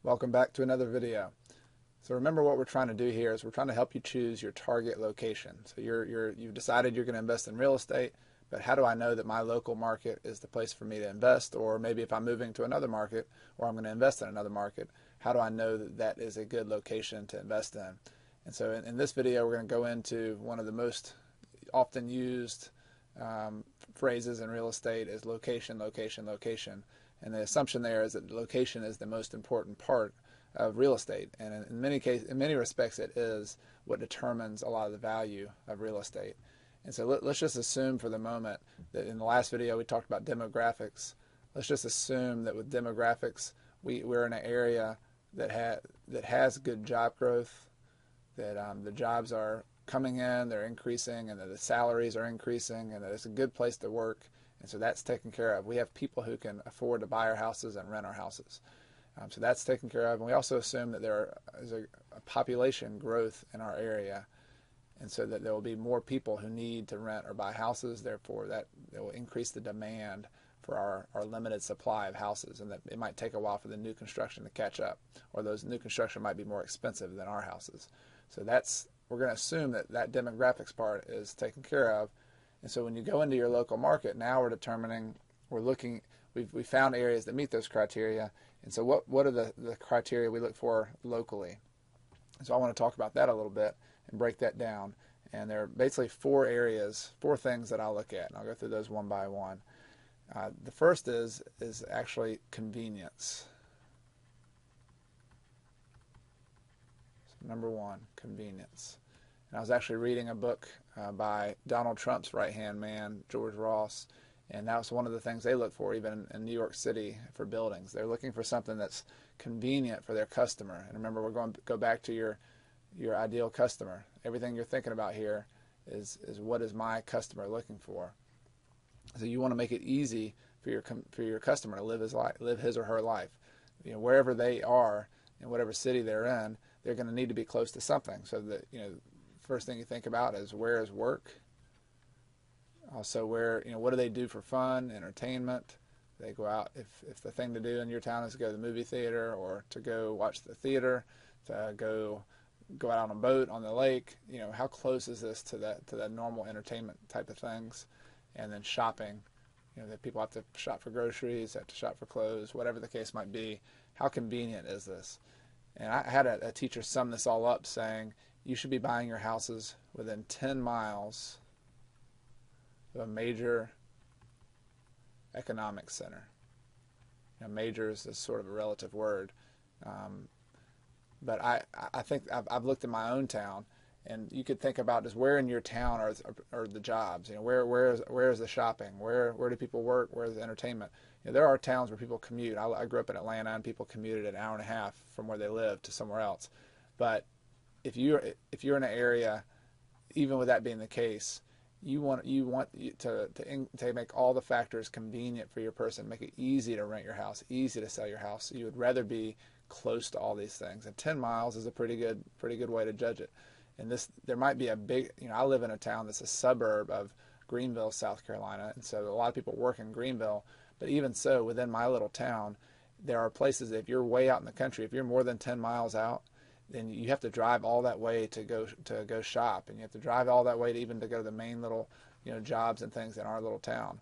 Welcome back to another video. So remember what we're trying to do here is we're trying to help you choose your target location. So you've decided you're going to invest in real estate, but how do I know that my local market is the place for me to invest? Or maybe if I'm moving to another market or I'm going to invest in another market, how do I know that that is a good location to invest in? And so in this video, we're going to go into one of the most often used phrases in real estate is location, location, location. And the assumption there is that location is the most important part of real estate, and in many respects, it is what determines a lot of the value of real estate. And so let's just assume for the moment that in the last video we talked about demographics. Let's just assume that with demographics, we're in an area that has good job growth, that the jobs are coming in, they're increasing, and that the salaries are increasing, and that it's a good place to work. And so that's taken care of. We have people who can afford to buy our houses and rent our houses. So that's taken care of. And we also assume that there is a population growth in our area, and so that there will be more people who need to rent or buy houses. Therefore, that will increase the demand for our limited supply of houses, and that it might take a while for the new construction to catch up, or those new construction might be more expensive than our houses. So we're going to assume that demographics part is taken care of. And so when you go into your local market, now we found areas that meet those criteria. And so what are the criteria we look for locally? So I want to talk about that a little bit and break that down. And there are basically four things that I'll look at, and I'll go through those one by one. The first is actually convenience. So number one, convenience. And I was actually reading a book by Donald Trump's right-hand man, George Ross, and that was one of the things they look for even in New York City for buildings. They're looking for something that's convenient for their customer. And remember, we're going to go back to your ideal customer. Everything you're thinking about here is what is my customer looking for. So you want to make it easy for your customer to live his or her life. Wherever they are, in whatever city they're in, they're going to need to be close to something. So that first thing you think about is where is work. Also, what do they do for fun, entertainment? They go out, if the thing to do in your town is to go to the movie theater or to go watch the theater, to go out on a boat on the lake. How close is this to that normal entertainment type of things? And then shopping. That people have to shop for groceries, have to shop for clothes, whatever the case might be. How convenient is this? And I had a teacher sum this all up saying, you should be buying your houses within 10 miles of a major economic center. Major is sort of a relative word. But I think I've looked in my own town, and you could think about just where in your town are the jobs. Where is the shopping? Where do people work? Where is the entertainment? There are towns where people commute. I grew up in Atlanta, and people commuted an hour and a half from where they lived to somewhere else. But if you're in an area, even with that being the case, you want to make all the factors convenient for your person, make it easy to rent your house, easy to sell your house. You would rather be close to all these things, and 10 miles is a pretty good way to judge it. And there might be a big, I live in a town that's a suburb of Greenville, South Carolina, and so a lot of people work in Greenville. But even so, within my little town, there are places that if you're way out in the country, if you're more than 10 miles out, then you have to drive all that way to go shop, and you have to drive all that way to go to the main little jobs and things in our little town.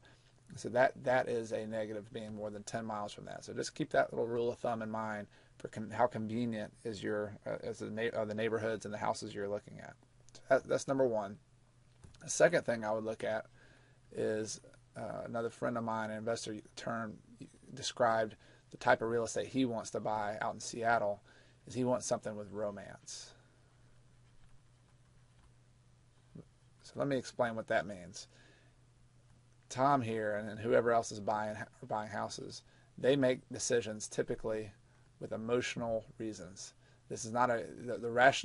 So that is a negative, being more than 10 miles from that. So just keep that little rule of thumb in mind for how convenient is the neighborhoods and the houses you're looking at. So that's number one. The second thing I would look at is another friend of mine, an investor, described the type of real estate he wants to buy out in Seattle. Is he wants something with romance. So let me explain what that means. Tom here and whoever else is buying houses, they make decisions typically with emotional reasons. This is not there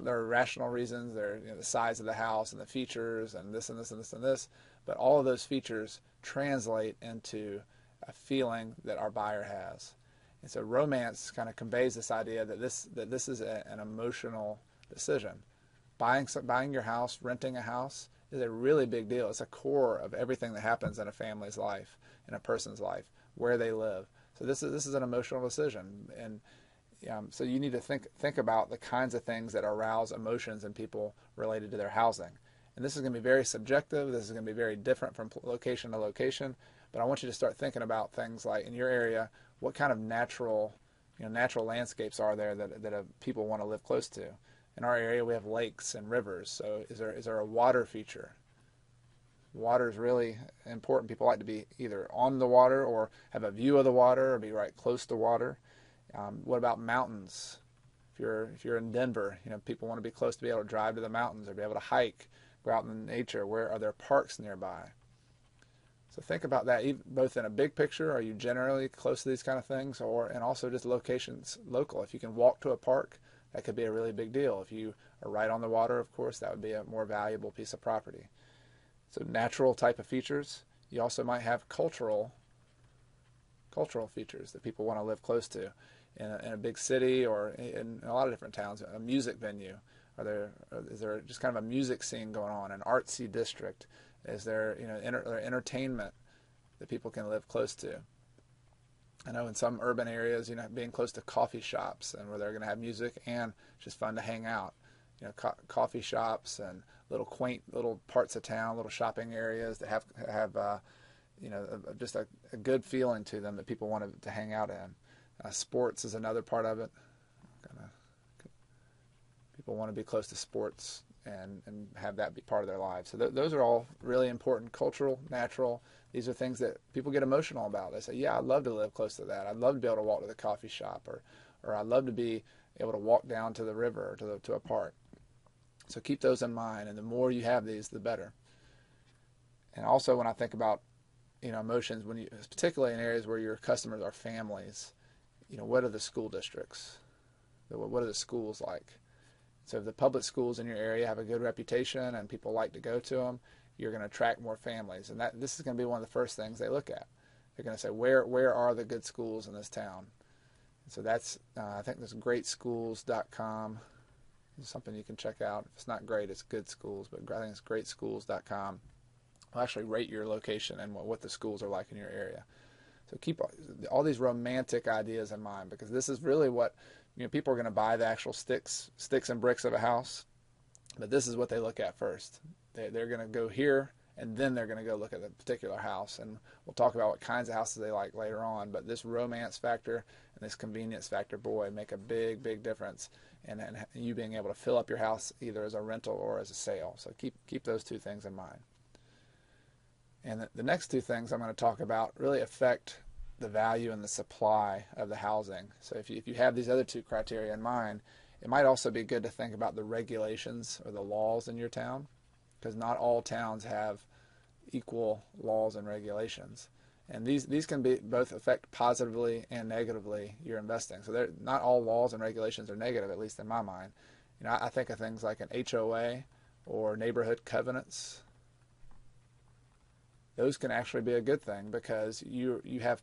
are rational reasons. There are the size of the house and the features and this and this and this and this, but all of those features translate into a feeling that our buyer has. And so romance kind of conveys this idea that this is an emotional decision. Buying your house, renting a house is a really big deal. It's a core of everything that happens in a family's life, in a person's life, where they live. So this is an emotional decision, and So you need to think about the kinds of things that arouse emotions in people related to their housing. And this is going to be very subjective. This is going to be very different from location to location. But I want you to start thinking about things like in your area, what kind of natural landscapes are there that people want to live close to. In our area, we have lakes and rivers. So is there a water feature? Water is really important. People like to be either on the water or have a view of the water or be right close to water. What about mountains? If you're in Denver, people want to be close to be able to drive to the mountains or be able to hike, go out in nature. Where are there parks nearby? So think about that, both in a big picture. Are you generally close to these kind of things, and also just locations local? If you can walk to a park, that could be a really big deal. If you are right on the water, of course, that would be a more valuable piece of property. So natural type of features. You also might have cultural features that people want to live close to. In a big city or in a lot of different towns, a music venue. Is there just kind of a music scene going on, an artsy district? Is there entertainment that people can live close to? I know in some urban areas, being close to coffee shops and where they're going to have music and just fun to hang out. Coffee shops and little quaint little parts of town, little shopping areas that have just a good feeling to them that people want to hang out in. Sports is another part of it. People want to be close to sports and have that be part of their lives. So those are all really important, cultural, natural. These are things that people get emotional about. They say, yeah, I'd love to live close to that. I'd love to be able to walk to the coffee shop, or I'd love to be able to walk down to the river or to a park. So keep those in mind, and the more you have these, the better. And also when I think about emotions, particularly in areas where your customers are families, what are the school districts? What are the schools like? So if the public schools in your area have a good reputation and people like to go to them, you're going to attract more families. And this is going to be one of the first things they look at. They're going to say, where are the good schools in this town? And so that's, I think there's greatschools.com. It's something you can check out. If it's not great, it's good schools, but I think it's greatschools.com. Will actually rate your location and what the schools are like in your area. So keep all these romantic ideas in mind, because this is really what, people are going to buy the actual sticks and bricks of a house, but this is what they look at first. They're going to go here, and then they're going to go look at the particular house, and we'll talk about what kinds of houses they like later on. But this romance factor and this convenience factor, boy, make a big, big difference, and you being able to fill up your house either as a rental or as a sale. So keep those two things in mind. And the next two things I'm going to talk about really affect the value and the supply of the housing. So if you have these other two criteria in mind, it might also be good to think about the regulations or the laws in your town, because not all towns have equal laws and regulations. And these can be both affect positively and negatively your investing. So not all laws and regulations are negative, at least in my mind. I think of things like an HOA or neighborhood covenants. Those can actually be a good thing, because you have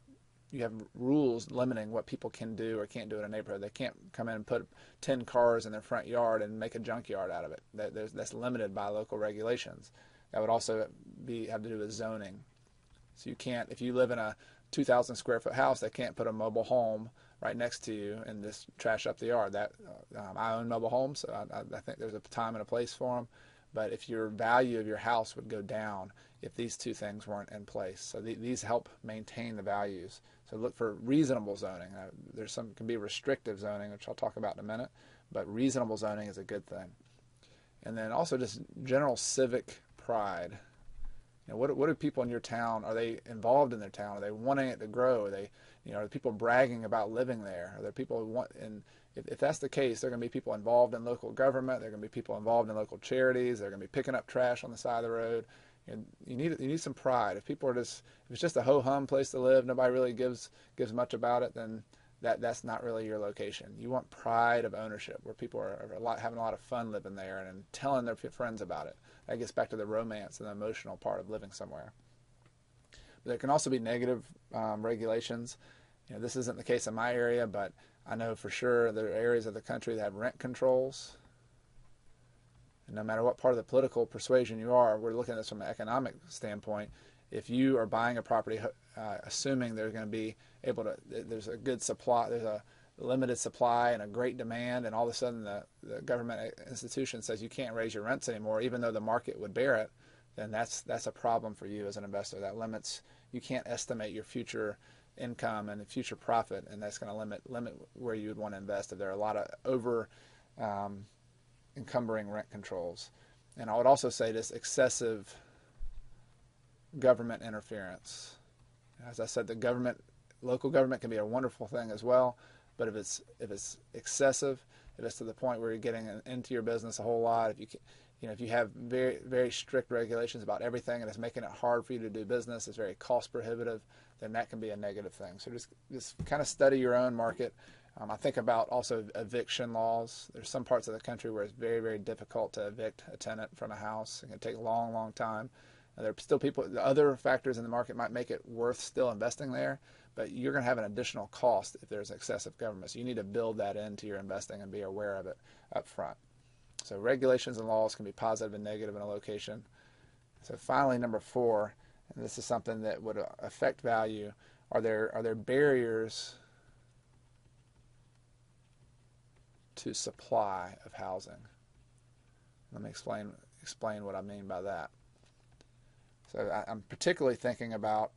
rules limiting what people can do or can't do in a neighborhood. They can't come in and put 10 cars in their front yard and make a junkyard out of it. That's limited by local regulations. That would also have to do with zoning. So you can't, if you live in a 2,000 square foot house, they can't put a mobile home right next to you and just trash up the yard. I own mobile homes, so I think there's a time and a place for them. But if your value of your house would go down if these two things weren't in place. So these help maintain the values. So look for reasonable zoning. There's some can be restrictive zoning, which I'll talk about in a minute, but reasonable zoning is a good thing. And then also just general civic pride. What do people in your town, are they involved in their town? Are they wanting it to grow? Are they, are people bragging about living there? Are there people who want, and if that's the case, there are going to be people involved in local government. There are going to be people involved in local charities. They're going to be picking up trash on the side of the road. You need some pride. If it's just a ho-hum place to live, nobody really gives much about it, then that's not really your location. You want pride of ownership, where people are having a lot of fun living there and telling their friends about it. That gets back to the romance and the emotional part of living somewhere. But there can also be negative regulations. This isn't the case in my area, but I know for sure there are areas of the country that have rent controls. And no matter what part of the political persuasion you are, we're looking at this from an economic standpoint. If you are buying a property assuming they're going to be able to, there's a good supply, limited supply and a great demand, and all of a sudden the government institution says you can't raise your rents anymore, even though the market would bear it, then that's a problem for you as an investor. That limits, you can't estimate your future income and future profit, and that's going to limit where you would want to invest if there are a lot of over encumbering rent controls. And I would also say this excessive government interference. As I said, local government can be a wonderful thing as well, but if it's excessive, if it's to the point where you're getting into your business a whole lot, if you have very, very strict regulations about everything and it's making it hard for you to do business, it's very cost prohibitive, then that can be a negative thing. So just kind of study your own market. I think about also eviction laws. There's some parts of the country where it's very, very difficult to evict a tenant from a house. It can take a long, long time. There are still the other factors in the market might make it worth still investing there, but you're going to have an additional cost if there's excessive government. So you need to build that into your investing and be aware of it up front. So regulations and laws can be positive and negative in a location. So finally, number 4, and this is something that would affect value, are there barriers to supply of housing? Let me explain what I mean by that. So I'm particularly thinking about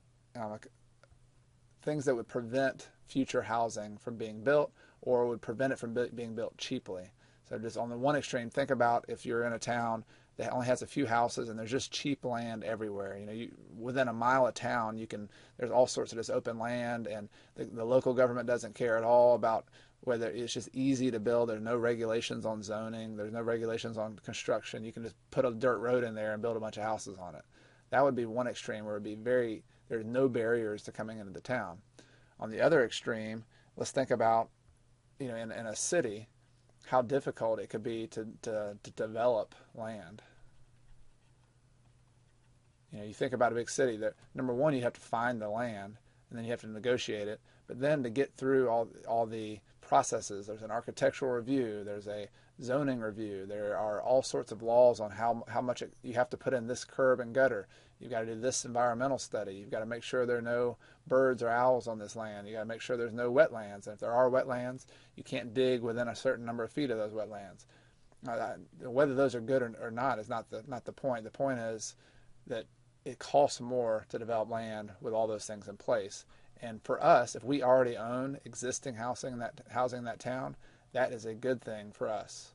things that would prevent future housing from being built or would prevent it from being built cheaply. So just on the one extreme, think about if you're in a town that only has a few houses and there's just cheap land everywhere. Within a mile of town, there's all sorts of this open land, and the local government doesn't care at all about whether it's just easy to build. There's no regulations on zoning. There's no regulations on construction. You can just put a dirt road in there and build a bunch of houses on it. That would be one extreme where there's no barriers to coming into the town. On the other extreme, let's think about, in a city, how difficult it could be to develop land. You think about a big city that, number one, you have to find the land, and then you have to negotiate it. But then to get through all the processes, there's an architectural review, there's a zoning review, there are all sorts of laws on how much you have to put in this curb and gutter. You've got to do this environmental study. You've got to make sure there are no birds or owls on this land. You've got to make sure there's no wetlands. And if there are wetlands, you can't dig within a certain number of feet of those wetlands. Whether those are good or not is not the point. The point is that it costs more to develop land with all those things in place. And for us, if we already own existing housing in that town, that is a good thing for us,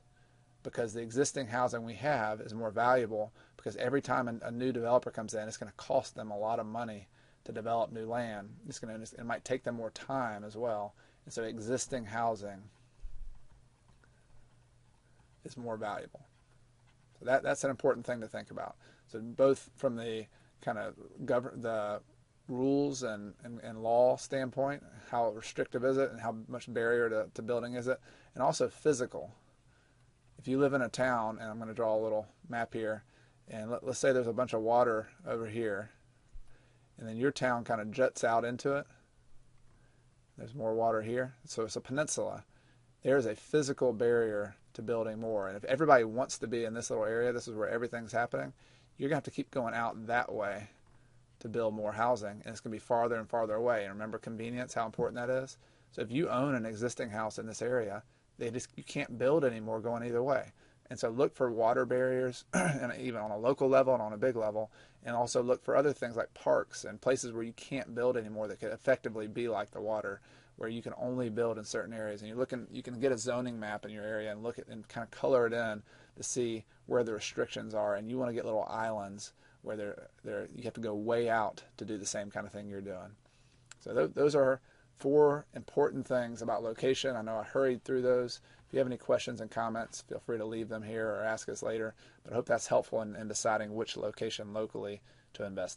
because the existing housing we have is more valuable, because every time a new developer comes in, it's going to cost them a lot of money to develop new land. It might take them more time as well. And so existing housing is more valuable. So that's an important thing to think about. So both from the kind of the rules and law standpoint, how restrictive is it and how much barrier to building is it, and also physical. If you live in a town, and I'm going to draw a little map here, and let's say there's a bunch of water over here, and then your town kind of juts out into it. There's more water here, so it's a peninsula. There's a physical barrier to building more, and if everybody wants to be in this little area, this is where everything's happening, you're going to have to keep going out that way to build more housing, and it's going to be farther and farther away. And remember convenience, how important that is. So if you own an existing house in this area, you can't build anymore going either way. And so look for water barriers, and even on a local level and on a big level, and also look for other things like parks and places where you can't build anymore that could effectively be like the water, where you can only build in certain areas. And you can get a zoning map in your area and look at and kind of color it in to see where the restrictions are. And you want to get little islands where you have to go way out to do the same kind of thing you're doing. So those are 4 important things about location. I know I hurried through those. If you have any questions and comments, feel free to leave them here or ask us later. But I hope that's helpful in deciding which location locally to invest